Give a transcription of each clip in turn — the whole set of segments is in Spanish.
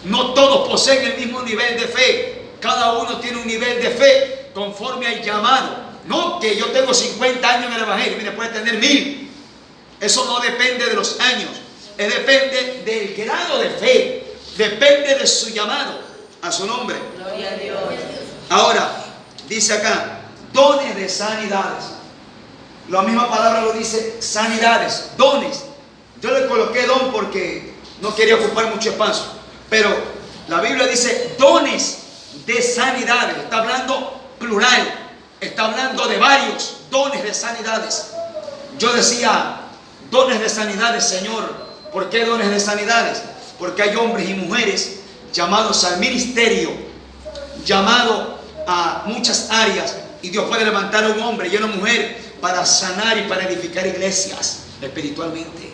No todos poseen el mismo nivel de fe. Cada uno tiene un nivel de fe conforme al llamado. No que yo tengo 50 años en el Evangelio, mire, puede tener 1000. Eso no depende de los años. Depende del grado de fe. Depende de su llamado. A su nombre. Gloria a Dios. Ahora, dice acá, dones de sanidades. La misma palabra lo dice, sanidades, dones. Yo le coloqué don porque no quería ocupar mucho espacio. Pero la Biblia dice dones de sanidades. Está hablando plural. Está hablando de varios dones de sanidades. Yo decía, dones de sanidades, Señor. ¿Por qué dones de sanidades? Porque hay hombres y mujeres llamados al ministerio, llamados a muchas áreas. Y Dios puede levantar a un hombre y a una mujer para sanar y para edificar iglesias espiritualmente.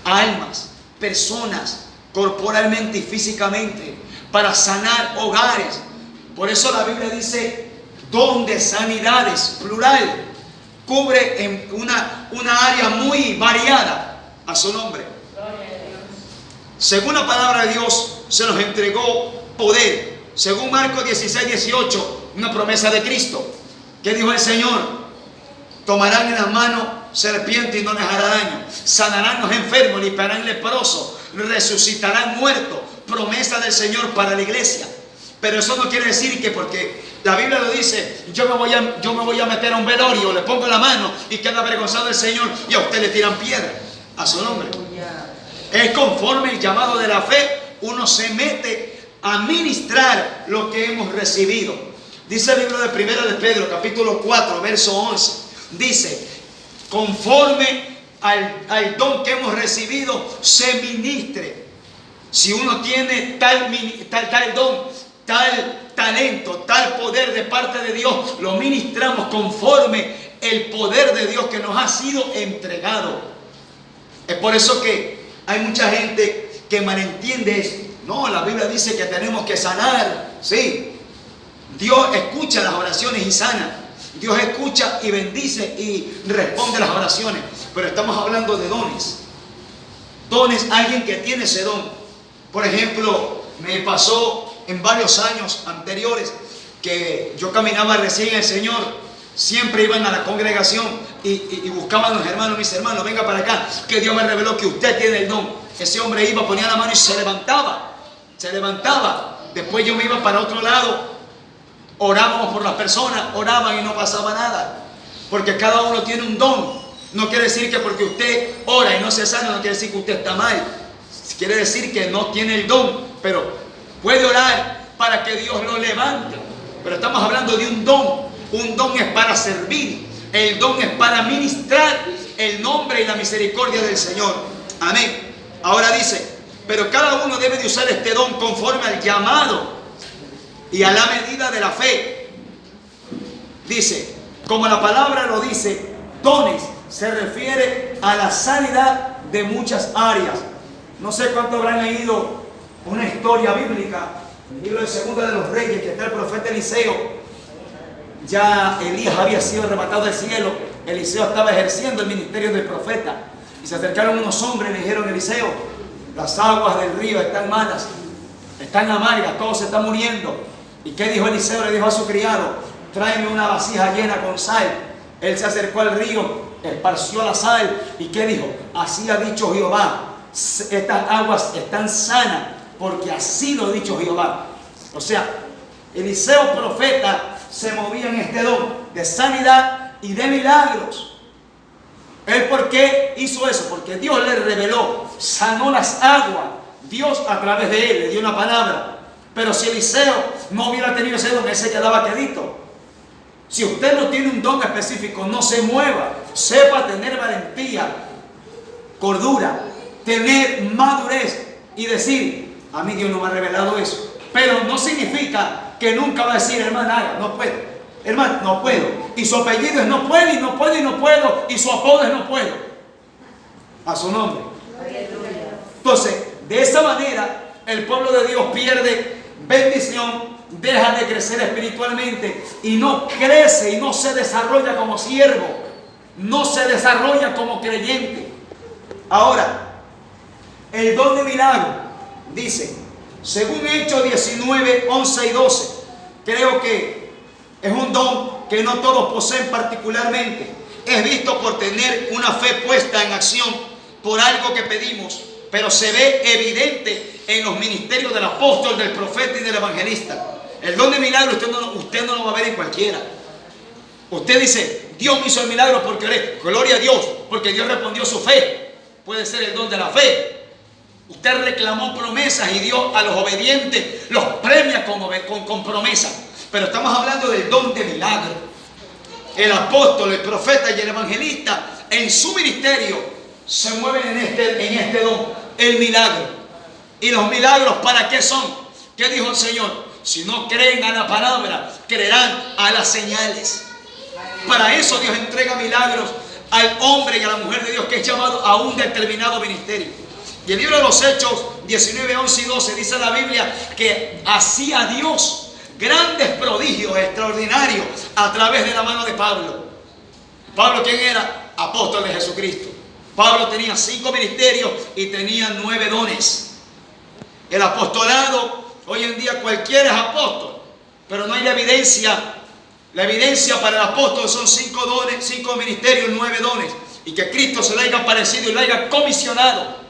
Almas, personas, corporalmente y físicamente, para sanar hogares. Por eso la Biblia dice don de sanidades, plural. Cubre en una área muy variada. A su nombre. Según la palabra de Dios, se nos entregó poder. Según Marcos 16, 18, una promesa de Cristo. ¿Qué dijo el Señor? Tomarán en las manos serpientes y no les hará daño. Sanarán los enfermos, limpiarán leprosos, resucitarán muertos. Promesa del Señor para la iglesia. Pero eso no quiere decir que porque la Biblia lo dice, yo me voy a meter a un velorio, le pongo la mano y queda avergonzado el Señor y a usted le tiran piedra. A su nombre. Es conforme el llamado de la fe, uno se mete a ministrar lo que hemos recibido. Dice el libro de Primera de Pedro, capítulo 4, verso 11. Dice, conforme al don que hemos recibido, se ministre. Si uno tiene tal don, tal talento, tal poder de parte de Dios, lo ministramos conforme el poder de Dios que nos ha sido entregado. Es por eso que hay mucha gente que malentiende esto. No, la Biblia dice que tenemos que sanar. Sí, Dios escucha las oraciones y sana. Dios escucha y bendice y responde las oraciones. Pero estamos hablando de dones. Dones, alguien que tiene ese don. Por ejemplo, me pasó en varios años anteriores que yo caminaba recién en el Señor. Siempre iban a la congregación y buscaban a los hermanos. Mis hermanos, venga para acá, que Dios me reveló que usted tiene el don. Ese hombre iba, ponía la mano y se levantaba. Se levantaba. Después yo me iba para otro lado. Orábamos por las personas, oraban y no pasaba nada. Porque cada uno tiene un don. No quiere decir que porque usted ora y no se sana, no quiere decir que usted está mal. Quiere decir que no tiene el don, pero puede orar para que Dios lo levante. Pero estamos hablando de un don. Un don es para servir. El don es para ministrar el nombre y la misericordia del Señor. Amén. Ahora dice, pero cada uno debe de usar este don conforme al llamado y a la medida de la fe. Dice, como la palabra lo dice, dones se refiere a la sanidad de muchas áreas. No sé cuánto habrán leído una historia bíblica, el libro de Segunda de los Reyes, que está el profeta Eliseo. Ya Elías había sido arrebatado del cielo. Eliseo estaba ejerciendo el ministerio del profeta. Y se acercaron unos hombres y le dijeron: Eliseo, las aguas del río están malas, están amargas, todo se está muriendo. ¿Y qué dijo Eliseo? Le dijo a su criado: tráeme una vasija llena con sal. Él se acercó al río, esparció la sal. ¿Y qué dijo? Así ha dicho Jehová, estas aguas están sanas, porque así lo ha dicho Jehová. O sea, Eliseo profeta se movía en este don de sanidad y de milagros. ¿Él por qué hizo eso? Porque Dios le reveló, sanó las aguas. Dios a través de él le dio una palabra. Pero si Eliseo no hubiera tenido ese don, él se quedaba quedito. Si usted no tiene un don específico, no se mueva. Sepa tener valentía, cordura, tener madurez y decir: a mí Dios no me ha revelado eso. Pero no significa que nunca va a decir: hermano, haga, no puedo. Hermano, no puedo. Y su apellido es no puedo, y no puedo, y no puedo. Y su apodo es no puedo. A su nombre. Entonces, de esa manera, el pueblo de Dios pierde bendición, deja de crecer espiritualmente y no crece y no se desarrolla como siervo, no se desarrolla como creyente. Ahora, el don de milagro dice, según Hechos 19, 11 y 12, creo que es un don que no todos poseen particularmente. Es visto por tener una fe puesta en acción por algo que pedimos, pero se ve evidente en los ministerios del apóstol, del profeta y del evangelista. El don de milagro usted no lo va a ver en cualquiera. Usted dice, Dios me hizo el milagro porque oré. Gloria a Dios, porque Dios respondió su fe. Puede ser el don de la fe. Usted reclamó promesas y Dios a los obedientes los premia con promesas. Pero estamos hablando del don de milagro. El apóstol, el profeta y el evangelista en su ministerio se mueven en este don, el milagro. ¿Y los milagros para qué son? ¿Qué dijo el Señor? Si no creen a la palabra, creerán a las señales. Para eso Dios entrega milagros al hombre y a la mujer de Dios que es llamado a un determinado ministerio. Y el libro de los Hechos 19, 11 y 12 dice la Biblia que hacía Dios grandes prodigios extraordinarios a través de la mano de Pablo. ¿Pablo quién era? Apóstol de Jesucristo. Pablo tenía 5 ministerios y tenía 9 dones. El apostolado, hoy en día cualquiera es apóstol, pero no hay la evidencia. La evidencia para el apóstol son 5 dones, 5 ministerios, 9 dones. Y que Cristo se le haya aparecido y lo haya comisionado.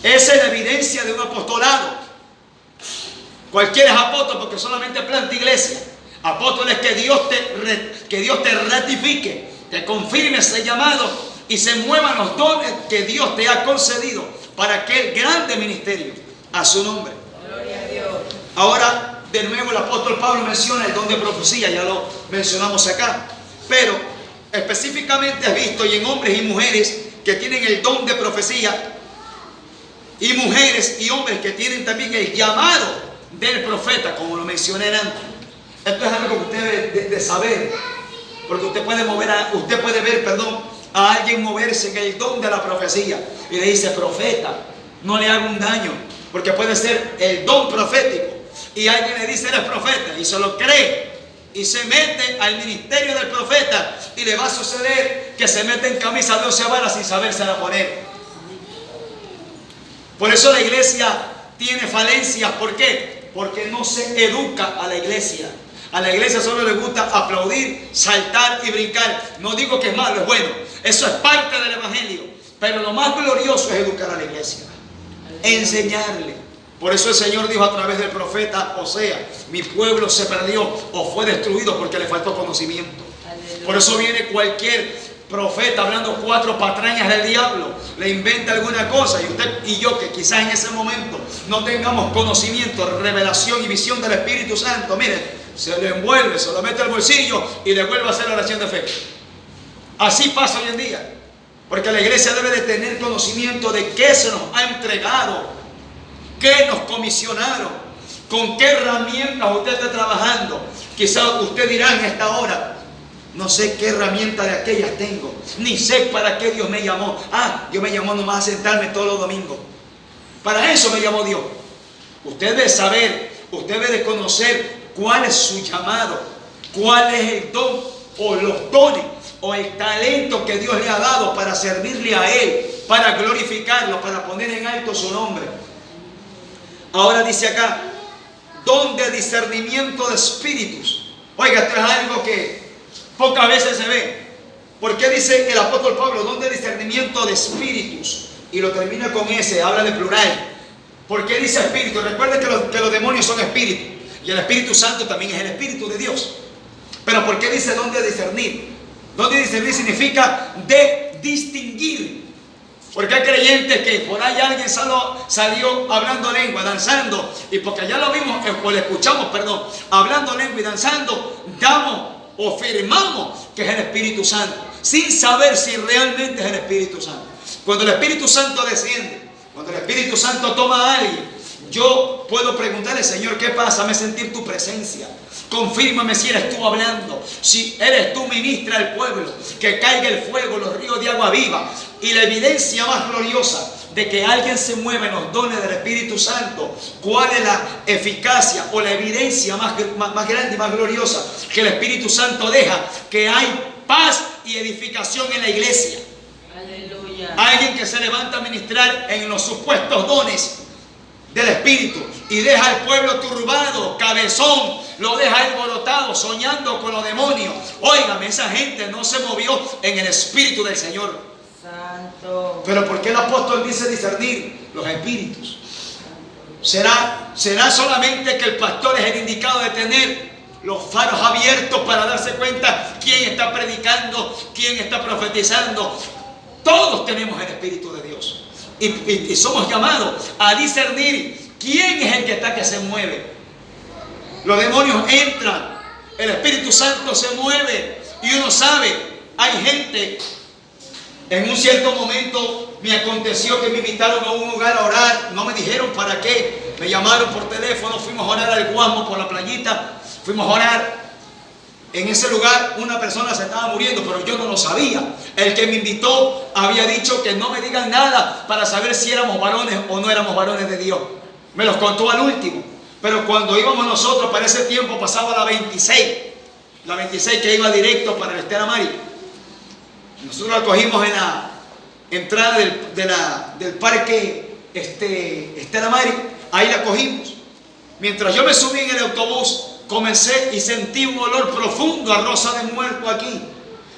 Esa es la evidencia de un apostolado. Cualquiera es apóstol porque solamente planta iglesia. Apóstol es que Dios te ratifique, te confirme ese llamado y se muevan los dones que Dios te ha concedido para aquel grande ministerio a su nombre. Gloria a Dios. Ahora, de nuevo el apóstol Pablo menciona el don de profecía, ya lo mencionamos acá. Pero específicamente es visto y en hombres y mujeres que tienen el don de profecía y mujeres y hombres que tienen también el llamado del profeta, como lo mencioné antes. Esto es algo que usted debe de saber, porque usted puede ver a alguien moverse en el don de la profecía y le dice, profeta, no le haga un daño, porque puede ser el don profético y alguien le dice, eres profeta, y se lo cree y se mete al ministerio del profeta y le va a suceder que se mete en camisa de 11 varas sin sabérsela poner. Por eso la iglesia tiene falencias. ¿Por qué? Porque no se educa a la iglesia. A la iglesia solo le gusta aplaudir, saltar y brincar. No digo que es malo, es bueno. Eso es parte del evangelio. Pero lo más glorioso es educar a la iglesia. Enseñarle. Por eso el Señor dijo a través del profeta Osea, mi pueblo se perdió o fue destruido porque le faltó conocimiento. Por eso viene cualquier profeta hablando 4 patrañas del diablo, le inventa alguna cosa y usted y yo que quizás en ese momento no tengamos conocimiento, revelación y visión del Espíritu Santo, mire, se lo envuelve, se lo mete al bolsillo y le vuelve a hacer oración de fe. Así pasa hoy en día, porque la iglesia debe de tener conocimiento de qué se nos ha entregado, qué nos comisionaron, con qué herramientas usted está trabajando. Quizás usted dirá en esta hora, no sé qué herramienta de aquellas tengo, ni sé para qué Dios me llamó. Dios me llamó nomás a sentarme todos los domingos. Para eso me llamó Dios. Usted debe saber, usted debe de conocer cuál es su llamado, cuál es el don o los dones o el talento que Dios le ha dado para servirle a Él, para glorificarlo, para poner en alto su nombre. Ahora dice acá, don de discernimiento de espíritus. Oiga, esto es algo que pocas veces se ve. ¿Por qué dice el apóstol Pablo don de discernimiento de espíritus? Y lo termina con ese, habla de plural. ¿Por qué dice espíritu? Recuerden que los demonios son espíritus. Y el Espíritu Santo también es el Espíritu de Dios. Pero ¿por qué dice don de discernir? Don de discernir significa de distinguir. Porque hay creyentes que por ahí alguien salió hablando lengua, danzando. Y porque ya lo vimos, o le escuchamos, hablando lengua y danzando, damos o afirmamos que es el Espíritu Santo, sin saber si realmente es el Espíritu Santo. Cuando el Espíritu Santo desciende, cuando el Espíritu Santo toma a alguien, yo puedo preguntarle, Señor, ¿qué pasa? Me sentir tu presencia. Confírmame si eres tú hablando, si eres tú, ministra al pueblo, que caiga el fuego, los ríos de agua viva. Y la evidencia más gloriosa de que alguien se mueve en los dones del Espíritu Santo, ¿cuál es la eficacia o la evidencia más grande y más gloriosa? Que el Espíritu Santo deja que hay paz y edificación en la iglesia. Aleluya. Alguien que se levanta a ministrar en los supuestos dones del espíritu y deja al pueblo turbado, cabezón, lo deja alborotado, soñando con los demonios. Óigame, esa gente no se movió en el espíritu del Señor. Santo. Pero ¿por qué el apóstol dice discernir los espíritus? ¿Será solamente que el pastor es el indicado de tener los faros abiertos para darse cuenta quién está predicando, quién está profetizando? Todos tenemos el Espíritu de Dios y somos llamados a discernir quién es el que se mueve. Los demonios entran, el Espíritu Santo se mueve y uno sabe. Hay gente, en un cierto momento me aconteció que me invitaron a un lugar a orar, no me dijeron para qué, me llamaron por teléfono, fuimos a orar al Guasmo por la playita, fuimos a orar. En ese lugar una persona se estaba muriendo, pero yo no lo sabía. El que me invitó había dicho que no me digan nada para saber si éramos varones o no éramos varones de Dios. Me los contó al último. Pero cuando íbamos nosotros, para ese tiempo pasaba la 26 que iba directo para el Estela Maris. Nosotros la cogimos en la entrada del parque Estela Maris. Ahí la cogimos. Mientras yo me subí en el autobús, comencé y sentí un olor profundo a rosa de muerto aquí.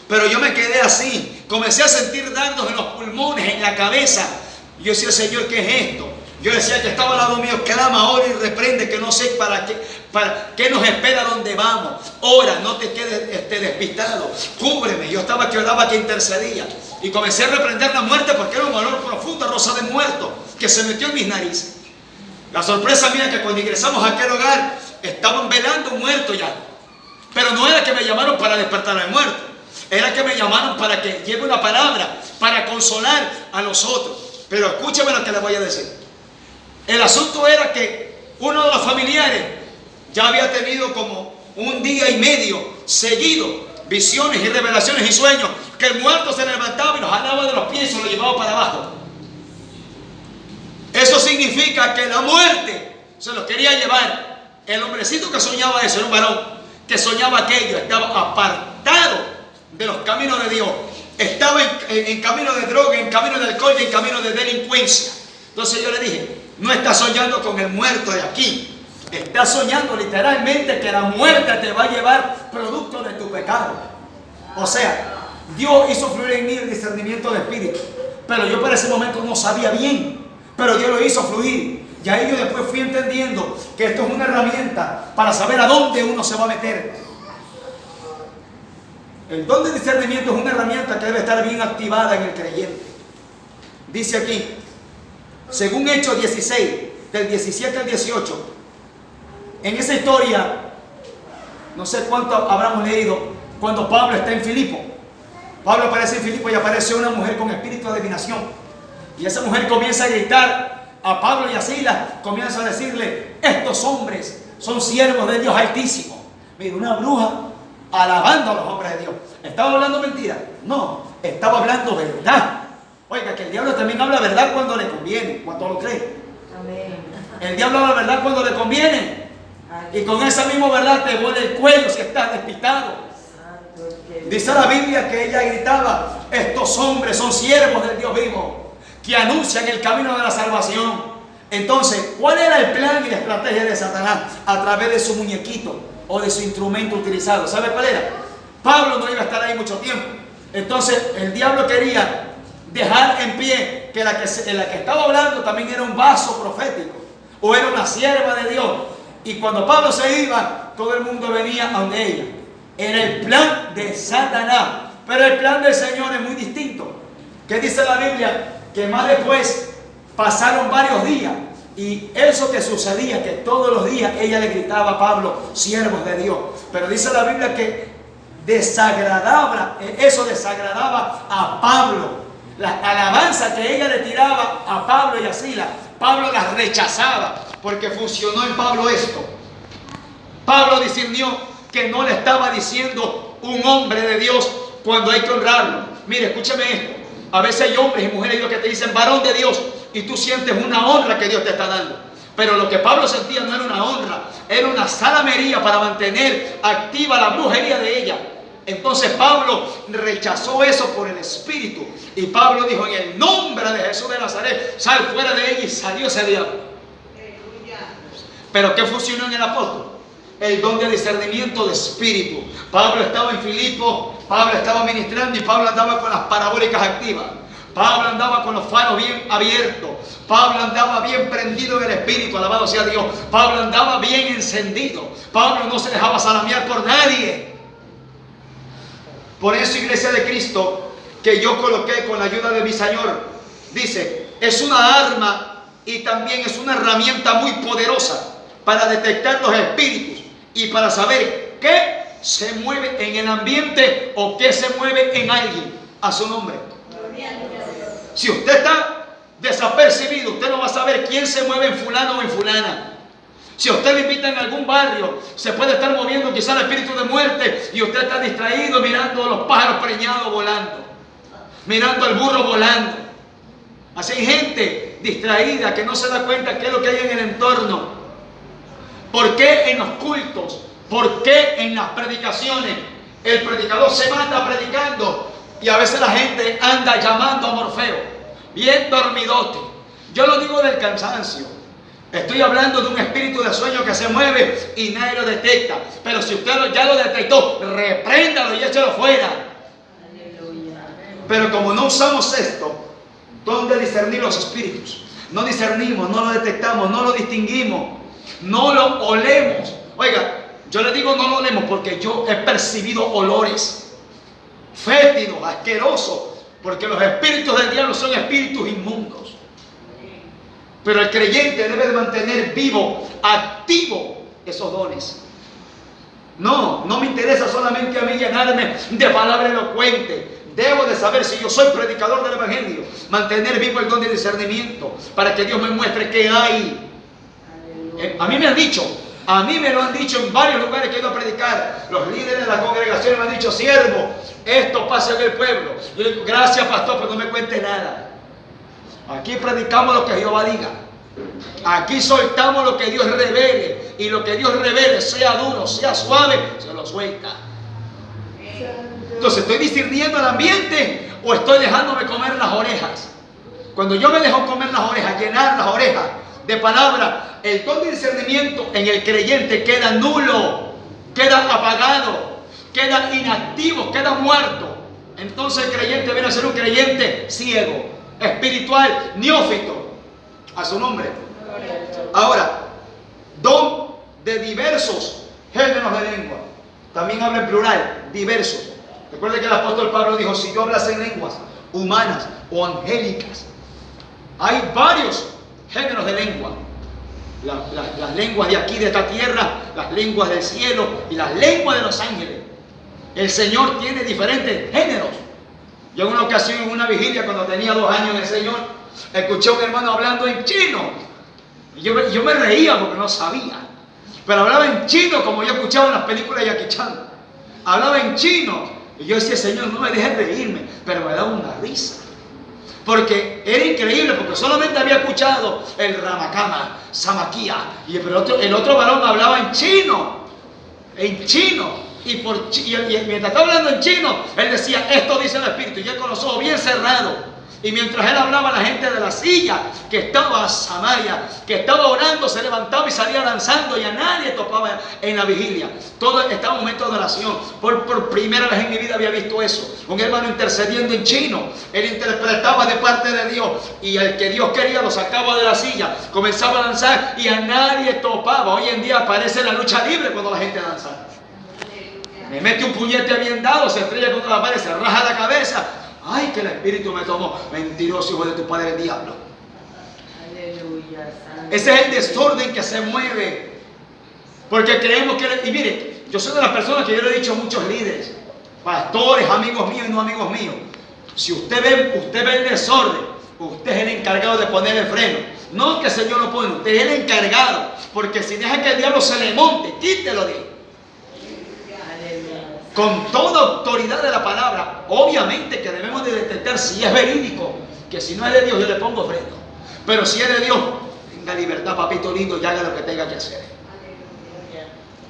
Pero yo me quedé así. Comencé a sentir dardos en los pulmones, en la cabeza. Y yo decía, Señor, ¿qué es esto? Yo decía que estaba al lado mío, clama ahora y reprende, que no sé para qué nos espera donde vamos. Ora, no te quedes despistado. Cúbreme. Yo estaba que oraba, que intercedía. Y comencé a reprender la muerte porque era un olor profundo a rosa de muerto que se metió en mis narices. La sorpresa mía es que cuando ingresamos a aquel hogar, estaban velando un muerto ya. Pero no era que me llamaron para despertar al muerto. Era que me llamaron para que lleve una palabra, para consolar a los otros. Pero escúcheme lo que les voy a decir. El asunto era que uno de los familiares ya había tenido como un día y medio seguido visiones y revelaciones y sueños, que el muerto se levantaba y lo jalaba de los pies y lo llevaba para abajo. Eso significa que la muerte se los quería llevar. El hombrecito que soñaba eso era un varón que soñaba aquello, estaba apartado de los caminos de Dios, estaba en camino de droga, en camino de alcohol y en camino de delincuencia. Entonces yo le dije, no estás soñando con el muerto de aquí, estás soñando literalmente que la muerte te va a llevar producto de tu pecado. O sea, Dios hizo fluir en mí el discernimiento de espíritu, pero yo para ese momento no sabía bien, pero Dios lo hizo fluir. Y ahí yo después fui entendiendo que esto es una herramienta para saber a dónde uno se va a meter. El don de discernimiento es una herramienta que debe estar bien activada en el creyente. Dice aquí, según Hechos 16, del 17 al 18, en esa historia, no sé cuánto habremos leído, cuando Pablo está en Filipo. Pablo aparece en Filipo y aparece una mujer con espíritu de adivinación. Y esa mujer comienza a gritar a Pablo y a Silas, comienza a decirle, estos hombres son siervos de Dios Altísimo. Mira, una bruja alabando a los hombres de Dios. ¿Estaba hablando mentira? No, estaba hablando verdad. Oiga, que el diablo también habla verdad cuando le conviene, cuando lo cree. Amén. El diablo habla verdad cuando le conviene. Y con esa misma verdad te vuelve el cuello si estás despistado. Dice la Biblia que ella gritaba, estos hombres son siervos del Dios vivo, que anuncian el camino de la salvación. Entonces, ¿cuál era el plan y la estrategia de Satanás a través de su muñequito o de su instrumento utilizado? ¿Sabe cuál era? Pablo no iba a estar ahí mucho tiempo. Entonces, el diablo quería dejar en pie que la que estaba hablando también era un vaso profético o era una sierva de Dios. Y cuando Pablo se iba, todo el mundo venía a donde ella. Era el plan de Satanás. Pero el plan del Señor es muy distinto. ¿Qué dice la Biblia? Que más después pasaron varios días y eso que sucedía, que todos los días ella le gritaba a Pablo, siervos de Dios. Pero dice la Biblia que eso desagradaba a Pablo. La alabanza que ella le tiraba a Pablo y a Silas, Pablo las rechazaba porque funcionó en Pablo esto. Pablo discernió que no le estaba diciendo un hombre de Dios cuando hay que honrarlo. Mire, escúchame esto. A veces hay hombres y mujeres que te dicen varón de Dios y tú sientes una honra que Dios te está dando. Pero lo que Pablo sentía no era una honra, era una salamería para mantener activa la brujería de ella. Entonces Pablo rechazó eso por el Espíritu. Y Pablo dijo, en el nombre de Jesús de Nazaret, sal fuera de ella, y salió ese diablo. Pero ¿qué funcionó en el apóstol? El don de discernimiento de espíritu. Pablo estaba en Filipo, Pablo estaba ministrando y Pablo andaba con las parabólicas activas. Pablo andaba con los faros bien abiertos. Pablo andaba bien prendido en el espíritu, alabado sea Dios. Pablo andaba bien encendido. Pablo no se dejaba salamear por nadie. Por eso, iglesia de Cristo, que yo coloqué con la ayuda de mi Señor, dice, es una arma y también es una herramienta muy poderosa para detectar los espíritus y para saber qué se mueve en el ambiente o qué se mueve en alguien. A su nombre. Si usted está desapercibido, usted no va a saber quién se mueve en fulano o en fulana. Si usted le invita en algún barrio, se puede estar moviendo quizá el espíritu de muerte y usted está distraído mirando a los pájaros preñados volando, mirando al burro volando. Así hay gente distraída que no se da cuenta qué es lo que hay en el entorno. ¿Por qué en los cultos? ¿Por qué en las predicaciones el predicador se manda predicando y a veces la gente anda llamando a Morfeo, bien dormidote? Yo lo digo del cansancio. Estoy hablando de un espíritu de sueño que se mueve y nadie lo detecta. Pero si usted ya lo detectó, repréndalo y échalo fuera. Pero como no usamos esto, ¿dónde discernir los espíritus? No discernimos, no lo detectamos, no lo distinguimos, no lo olemos. Oiga, yo le digo no lo olemos porque yo he percibido olores fétidos, asquerosos, porque los espíritus del diablo son espíritus inmundos. Pero el creyente debe de mantener vivo, activo esos dones. No me interesa solamente a mí llenarme de palabra elocuente. Debo de saber si yo soy predicador del evangelio, mantener vivo el don de discernimiento para que Dios me muestre qué hay. A mí me han dicho, a mí me lo han dicho en varios lugares que he ido a predicar. Los líderes de las congregaciones me han dicho, siervo, esto pasa en el pueblo. Yo digo, gracias pastor, pero no me cuente nada. Aquí predicamos lo que Jehová diga. Aquí soltamos lo que Dios revele. Y lo que Dios revele, sea duro, sea suave, se lo suelta. Entonces, ¿estoy discerniendo el ambiente o estoy dejándome comer las orejas? Cuando yo me dejo comer las orejas, llenar las orejas de palabra, el don de discernimiento en el creyente queda nulo, queda apagado, queda inactivo, queda muerto. Entonces el creyente viene a ser un creyente ciego, espiritual, neófito. A su nombre. Ahora, don de diversos géneros de lengua. También habla en plural, diversos. Recuerde que el apóstol Pablo dijo, si yo hablase en lenguas humanas o angélicas. Hay varios géneros de lengua. Las lenguas de aquí, de esta tierra, las lenguas del cielo y las lenguas de los ángeles. El Señor tiene diferentes géneros. Yo en una ocasión, en una vigilia, cuando tenía 2 años en el Señor, escuché a un hermano hablando en chino. Y yo me reía porque no sabía. Pero hablaba en chino como yo escuchaba en las películas de Jackie Chan. Hablaba en chino. Y yo decía, Señor, no me dejes reírme. Pero me daba una risa. Porque era increíble, porque solamente había escuchado el Ramakama, Samakia. Y el otro varón hablaba en chino. En chino. Y mientras estaba hablando en chino, él decía, esto dice el Espíritu. Y él con los ojos bien cerrados. Y mientras él hablaba, la gente de la silla que estaba a Samaria, que estaba orando, se levantaba y salía danzando y a nadie topaba en la vigilia. Todo estaba en un momento de oración. Por primera vez en mi vida había visto eso. Un hermano intercediendo en chino. Él interpretaba de parte de Dios y el que Dios quería lo sacaba de la silla. Comenzaba a danzar y a nadie topaba. Hoy en día aparece la lucha libre cuando la gente danza. Me mete un puñete bien dado, se estrella contra la pared, se raja la cabeza. Ay, que el Espíritu me tomó. Mentiroso, hijo de tu padre el diablo. Aleluya. Ese es el desorden que se mueve. Porque creemos que... Y mire, yo soy de las personas que yo le he dicho a muchos líderes, pastores, amigos míos y no amigos míos. Si usted ve el desorden, usted es el encargado de poner el freno. No que el Señor lo pone, usted es el encargado. Porque si deja que el diablo se le monte, quítelo de ahí. Con toda autoridad de la palabra, obviamente que debemos de detectar si es verídico, que si no es de Dios yo le pongo freno, pero si es de Dios, tenga libertad, papito lindo, y haga lo que tenga que hacer.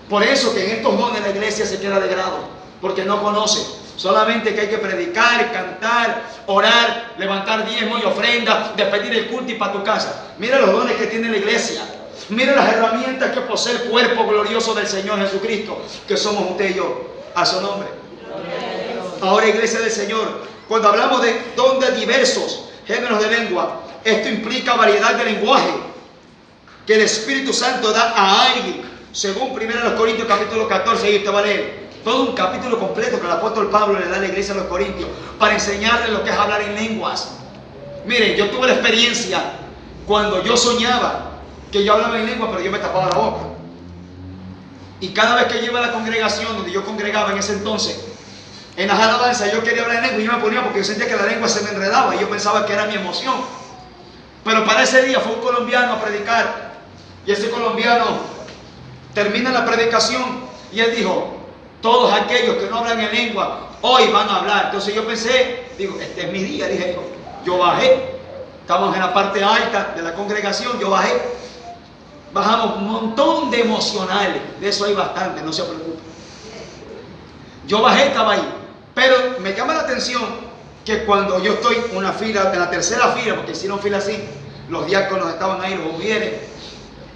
Por eso que en estos dones la iglesia se queda de grado, porque no conoce, solamente que hay que predicar, cantar, orar, levantar diezmo y ofrenda, despedir el culto y para tu casa. Mira los dones que tiene la iglesia. Mire las herramientas que posee el cuerpo glorioso del Señor Jesucristo, que somos usted y yo, a su nombre. Ahora, iglesia del Señor, cuando hablamos de don de diversos géneros de lengua, esto implica variedad de lenguaje que el Espíritu Santo da a alguien, según 1 Corintios capítulo 14, y usted va a leer todo un capítulo completo que el apóstol Pablo le da a la iglesia de los Corintios para enseñarle lo que es hablar en lenguas. Miren, yo tuve la experiencia cuando yo soñaba que yo hablaba en lengua, pero yo me tapaba la boca. Y cada vez que yo iba a la congregación donde yo congregaba en ese entonces, en las alabanzas yo quería hablar en lengua y yo me ponía porque yo sentía que la lengua se me enredaba y yo pensaba que era mi emoción. Pero para ese día fue un colombiano a predicar y ese colombiano termina la predicación y él dijo: todos aquellos que no hablan en lengua hoy van a hablar. Entonces yo pensé, digo, este es mi día, dije yo bajé, estamos en la parte alta de la congregación, yo bajé, bajamos un montón de emocionales, de eso hay bastante, no se preocupen. Yo bajé, estaba ahí, pero me llama la atención que cuando yo estoy en una fila, en la tercera fila, porque hicieron fila así, los diáconos estaban ahí, los mujeres,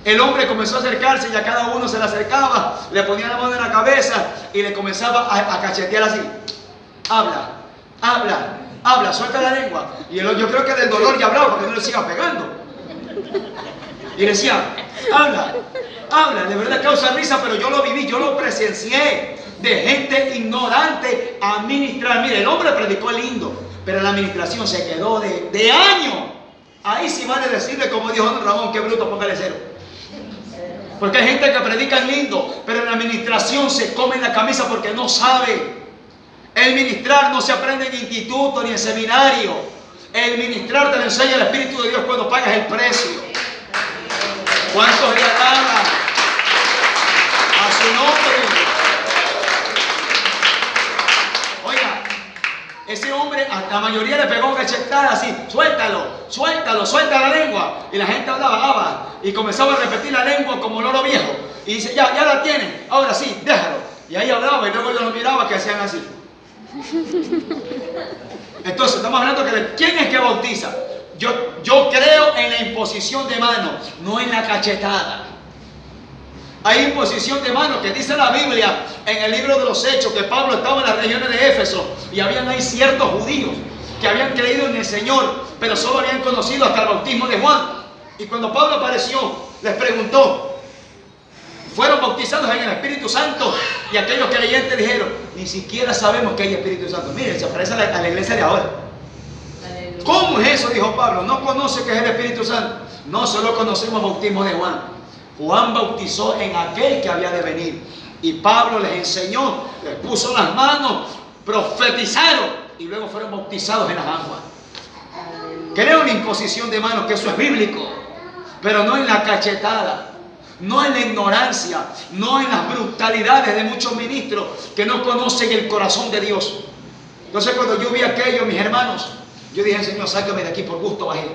el hombre comenzó a acercarse y a cada uno se le acercaba, le ponía la mano en la cabeza y le comenzaba a cachetear así: habla, habla, habla, suelta la lengua. Y yo creo que del dolor ya hablaba porque no le siga pegando. Y le decía: habla, habla. De verdad causa risa, pero yo lo viví, yo lo presencié, de gente ignorante a ministrar. Mire, el hombre predicó lindo, pero la administración se quedó de año. Ahí sí vale decirle, como dijo don Ramón, qué bruto, póngale cero. Porque hay gente que predica lindo, pero en la administración se come la camisa porque no sabe. El ministrar no se aprende en instituto ni en seminario. El ministrar te lo enseña el Espíritu de Dios cuando pagas el precio. ¿Cuántos le alaban a su nombre? Oiga, ese hombre a la mayoría le pegó cachetada así: suéltalo, suéltalo, suelta la lengua. Y la gente hablaba y comenzaba a repetir la lengua como loro viejo. Y dice: ya la tiene, ahora sí, déjalo. Y ahí hablaba y luego yo lo miraba que hacían así. Entonces estamos hablando de quién es que bautiza. Yo creo en la imposición de manos, no en la cachetada. Hay imposición de manos que dice la Biblia en el libro de los Hechos que Pablo estaba en las regiones de Éfeso y habían ahí ciertos judíos que habían creído en el Señor, pero solo habían conocido hasta el bautismo de Juan. Y cuando Pablo apareció, les preguntó: ¿fueron bautizados en el Espíritu Santo? Y aquellos creyentes dijeron: ni siquiera sabemos que hay Espíritu Santo. Miren, se parece a la iglesia de ahora. ¿Cómo es eso? Dijo Pablo. ¿No conoce que es el Espíritu Santo? No, solo conocemos el bautismo de Juan. Juan bautizó en aquel que había de venir. Y Pablo les enseñó, les puso las manos, profetizaron y luego fueron bautizados en las aguas. Creo en la imposición de manos, que eso es bíblico, pero no en la cachetada, no en la ignorancia, no en las brutalidades de muchos ministros que no conocen el corazón de Dios. Entonces cuando yo vi aquello, mis hermanos, yo dije: Señor, sácame de aquí, por gusto bajé,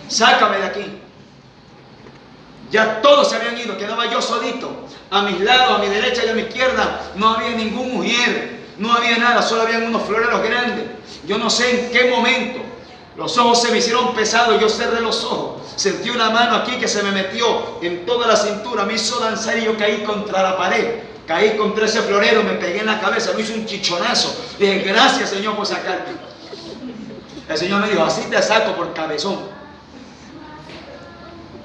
sácame de aquí. Ya todos se habían ido, quedaba yo solito. A mis lados, a mi derecha y a mi izquierda no había ningún mujer, no había nada, solo habían unos floreros grandes. Yo no sé en qué momento los ojos se me hicieron pesados, yo cerré los ojos, sentí una mano aquí que se me metió en toda la cintura, me hizo danzar y yo caí contra la pared. Caí contra ese florero, me pegué en la cabeza, me hizo un chichonazo. Dije: gracias, Señor, por sacarme. El Señor me dijo: así te saco, por cabezón.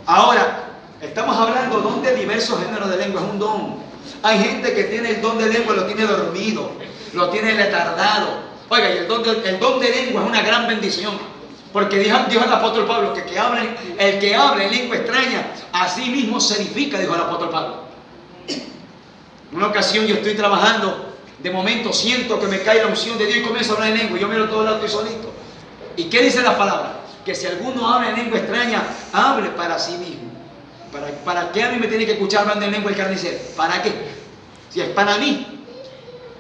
Ahora, estamos hablando don de diversos géneros de lengua, es un don. Hay gente que tiene el don de lengua, lo tiene dormido, lo tiene retardado. Oiga, y el don de lengua es una gran bendición. Porque dijo el apóstol Pablo que el que habla en lengua extraña, así mismo se edifica, dijo el apóstol Pablo. En una ocasión yo estoy trabajando, de momento siento que me cae la unción de Dios y comienzo a hablar en lengua. Yo miro a todos lados, estoy solito. ¿Y qué dice la palabra? Que si alguno habla en lengua extraña, hable para sí mismo. ¿Para qué a mí me tiene que escuchar hablando en lengua el carnicero? ¿Para qué? Si es para mí.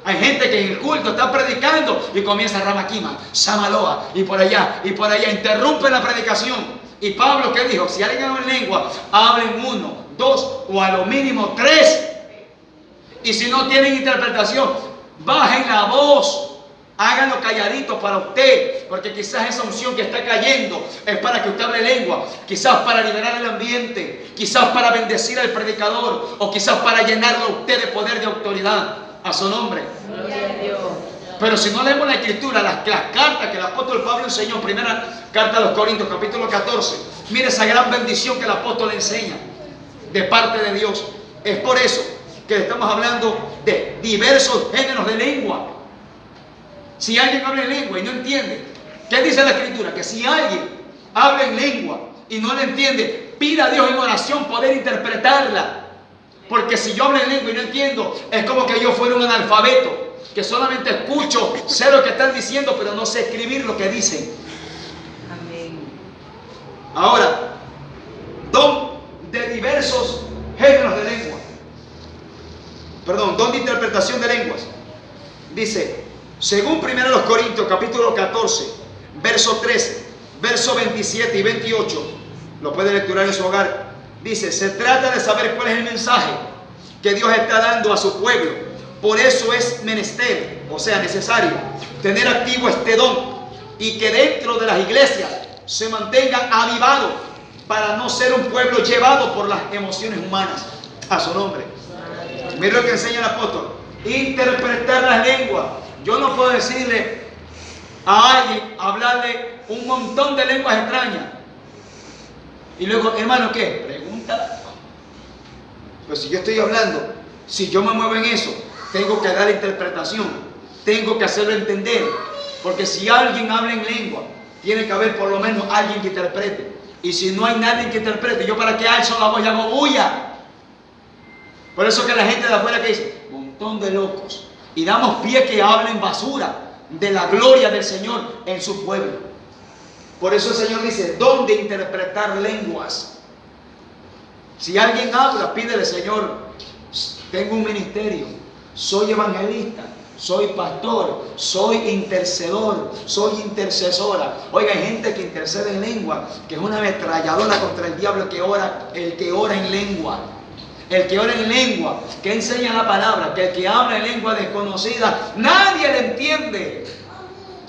Hay gente que en el culto está predicando y comienza Ramaquima, Samaloa, y por allá, interrumpe la predicación. Y Pablo, ¿qué dijo? Si alguien habla en lengua, hablen 1, 2 o a lo mínimo 3. Y si no tienen interpretación, bajen la voz. Háganlo calladito para usted, porque quizás esa unción que está cayendo es para que usted hable lengua, quizás para liberar el ambiente, quizás para bendecir al predicador, o quizás para llenarlo a usted de poder, de autoridad. A su nombre. Gloria a Dios. Pero si no leemos la escritura, las cartas que el apóstol Pablo enseñó, primera carta a los Corintios, capítulo 14, mire esa gran bendición que el apóstol enseña de parte de Dios. Es por eso que estamos hablando de diversos géneros de lengua. Si alguien habla en lengua y no entiende, ¿qué dice la escritura? Que si alguien habla en lengua y no la entiende, pida a Dios en oración poder interpretarla. Porque si yo hablo en lengua y no entiendo, es como que yo fuera un analfabeto, que solamente escucho, sé lo que están diciendo, pero no sé escribir lo que dicen. Amén. Ahora, don de diversos géneros de lengua. Perdón, don de interpretación de lenguas. Dice, según 1 Corintios capítulo 14, verso 13, verso 27 y 28, lo puede lecturar en su hogar. Dice, se trata de saber cuál es el mensaje que Dios está dando a su pueblo. Por eso es menester, o sea, necesario, tener activo este don y que dentro de las iglesias se mantenga avivado para no ser un pueblo llevado por las emociones humanas. A su nombre. Mira lo que enseña el apóstol. Interpretar las lenguas. Yo no puedo decirle a alguien, hablarle un montón de lenguas extrañas. Y luego, hermano, ¿qué? Pregunta. Pues si yo estoy hablando, si yo me muevo en eso, tengo que dar interpretación, tengo que hacerlo entender. Porque si alguien habla en lengua, tiene que haber por lo menos alguien que interprete. Y si no hay nadie que interprete, ¿yo para qué alzo la voz y hago bulla? Por eso que la gente de afuera que dice, montón de locos. Y damos pie que hablen basura de la gloria del Señor en su pueblo. Por eso el Señor dice, ¿dónde interpretar lenguas? Si alguien habla, pídele, Señor, tengo un ministerio, soy evangelista, soy pastor, soy intercedor, soy intercesora. Oiga, hay gente que intercede en lengua, que es una ametralladora contra el diablo, el que ora en lengua. El que ora en lengua, que enseña la palabra, que el que habla en lengua desconocida, nadie le entiende.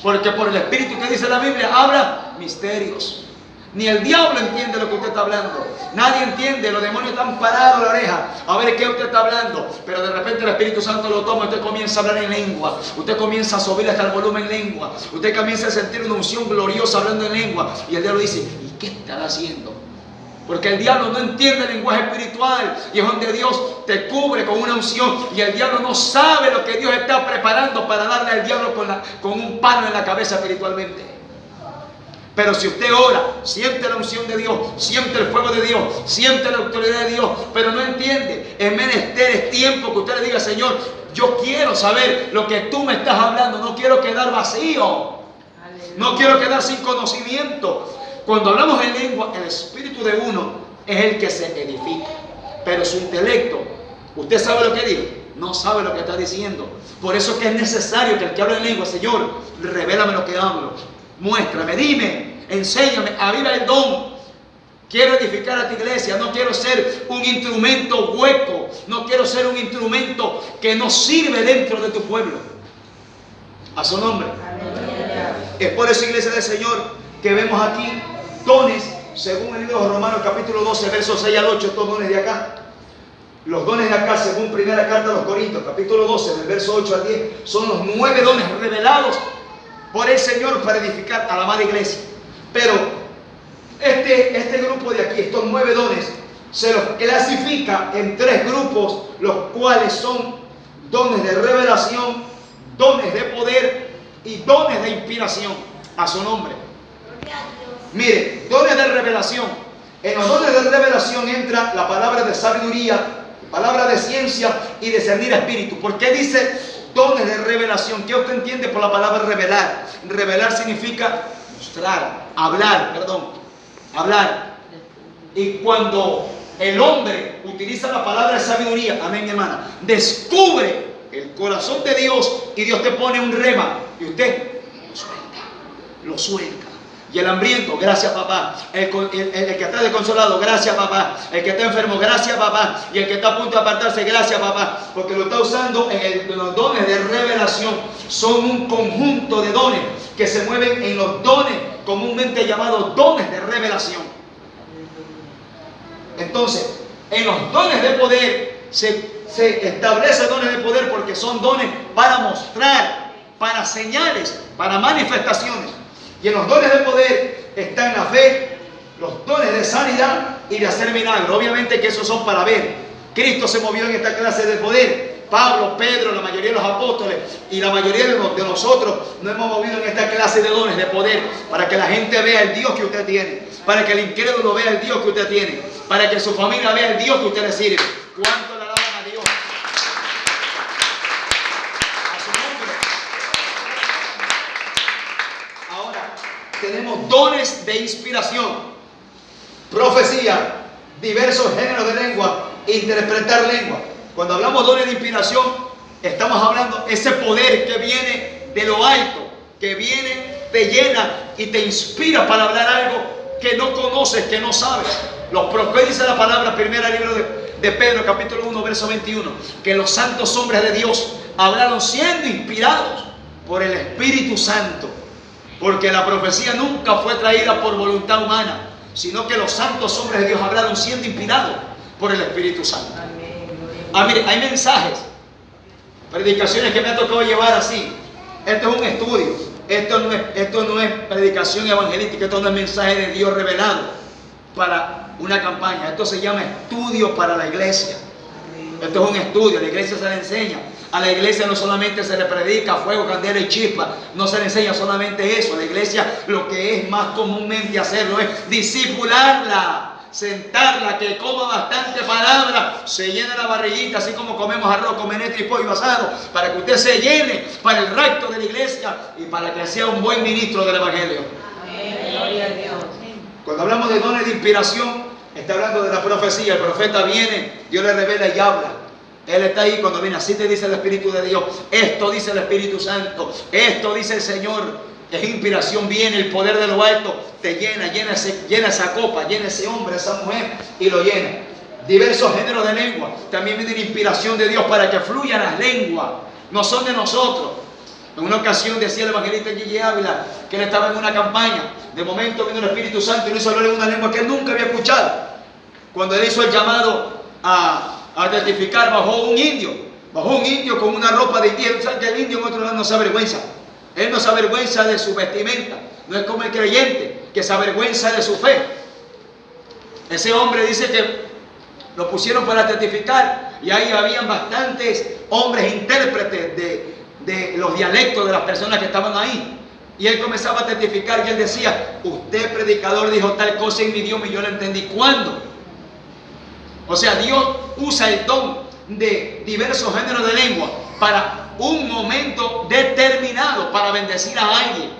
Porque por el Espíritu que dice la Biblia, habla misterios. Ni el diablo entiende lo que usted está hablando. Nadie entiende, los demonios están parados a la oreja a ver qué usted está hablando. Pero de repente el Espíritu Santo lo toma y usted comienza a hablar en lengua. Usted comienza a subir hasta el volumen en lengua. Usted comienza a sentir una unción gloriosa hablando en lengua. Y el diablo dice, ¿y qué estará haciendo? Porque el diablo no entiende el lenguaje espiritual. Y es donde Dios te cubre con una unción. Y el diablo no sabe lo que Dios está preparando para darle al diablo con un palo en la cabeza espiritualmente. Pero si usted ora, siente la unción de Dios, siente el fuego de Dios, siente la autoridad de Dios, pero no entiende, es menester, es tiempo que usted le diga, Señor, yo quiero saber lo que tú me estás hablando, no quiero quedar vacío, no quiero quedar sin conocimiento. Cuando hablamos en lengua, el espíritu de uno es el que se edifica, pero su intelecto, ¿usted sabe lo que dice? No sabe lo que está diciendo. Por eso es que es necesario que el que habla en lengua, Señor, revélame lo que hablo, muéstrame, dime, enséñame, aviva el don. Quiero edificar a tu iglesia, no quiero ser un instrumento hueco, no quiero ser un instrumento que no sirve dentro de tu pueblo. A su nombre. Es por eso, iglesia del Señor, que vemos aquí dones, según el libro de Romanos capítulo 12, versos 6 al 8, estos dones de acá. Los dones de acá, según primera carta a los Corintios, capítulo 12, del verso 8 al 10, son los 9 dones revelados por el Señor para edificar a la amada iglesia. Pero este grupo de aquí, estos 9 dones, se los clasifica en 3 grupos, los cuales son dones de revelación, dones de poder y dones de inspiración. A su nombre. Mire, dones de revelación. En los dones de revelación entra la palabra de sabiduría, palabra de ciencia y discernir espíritu. ¿Por qué dice dones de revelación? ¿Qué usted entiende por la palabra revelar? Revelar significa mostrar, hablar. Y cuando el hombre utiliza la palabra de sabiduría, amén, mi hermana, descubre el corazón de Dios y Dios te pone un rema y usted lo suelta. Y el hambriento, gracias papá. El que está desconsolado, gracias papá. El que está enfermo, gracias papá. Y el que está a punto de apartarse, gracias papá. Porque lo está usando en los dones de revelación. Son un conjunto de dones que se mueven en los dones comúnmente llamados dones de revelación. Entonces, en los dones de poder se establece dones de poder porque son dones para mostrar, para señales, para manifestaciones. Y en los dones de poder están la fe, los dones de sanidad y de hacer milagros. Obviamente que esos son para ver. Cristo se movió en esta clase de poder. Pablo, Pedro, la mayoría de los apóstoles y la mayoría de nosotros nos hemos movido en esta clase de dones de poder para que la gente vea el Dios que usted tiene, para que el incrédulo vea el Dios que usted tiene, para que su familia vea el Dios que usted le sirve. ¿Cuánto le alaban a Dios? A su nombre. Ahora, tenemos dones de inspiración, profecía, diversos géneros de lengua, interpretar lengua. Cuando hablamos de dones de inspiración, estamos hablando de ese poder que viene de lo alto, que viene, te llena y te inspira para hablar algo que no conoces, que no sabes. ¿Qué dice la palabra? Primera libro de Pedro, capítulo 1, verso 21. Que los santos hombres de Dios hablaron siendo inspirados por el Espíritu Santo. Porque la profecía nunca fue traída por voluntad humana, sino que los santos hombres de Dios hablaron siendo inspirados por el Espíritu Santo. Mire, hay mensajes, predicaciones que me ha tocado llevar así. Esto es un estudio. Esto no es predicación evangelística. Esto no es mensaje de Dios revelado para una campaña. Esto se llama estudio para la iglesia. Esto es un estudio. A la iglesia se le enseña. A la iglesia no solamente se le predica fuego, candela y chispa. No se le enseña solamente eso. A la iglesia lo que es más comúnmente hacerlo es discipularla, sentarla, que coma bastante palabra, se llena la barriguita, así como comemos arroz con menestra y pollo asado, para que usted se llene para el rapto de la iglesia y para que sea un buen ministro del evangelio. Amén. Gloria a Dios. Cuando hablamos de dones de inspiración, está hablando de la profecía. El profeta viene, Dios le revela y habla. Él está ahí cuando viene, así te dice el Espíritu de Dios, esto dice el Espíritu Santo, esto dice el Señor. Es inspiración, viene el poder de lo alto, te llena esa copa, llena ese hombre, esa mujer y lo llena. Diversos géneros de lengua, también viene la inspiración de Dios para que fluyan las lenguas, no son de nosotros. En una ocasión decía el evangelista Gigi Ávila que él estaba en una campaña, de momento vino el Espíritu Santo y lo hizo hablar en una lengua que él nunca había escuchado. Cuando él hizo el llamado a testificar, bajó un indio con una ropa de indio. ¿Saben que el indio en otro lado no se avergüenza? Él no se avergüenza de su vestimenta, no es como el creyente que se avergüenza de su fe. Ese hombre dice que lo pusieron para testificar y ahí habían bastantes hombres intérpretes de los dialectos de las personas que estaban ahí. Y él comenzaba a testificar y él decía, usted predicador dijo tal cosa en mi idioma y yo la entendí. ¿Cuándo? O sea, Dios usa el don de diversos géneros de lengua para un momento determinado, para bendecir a alguien.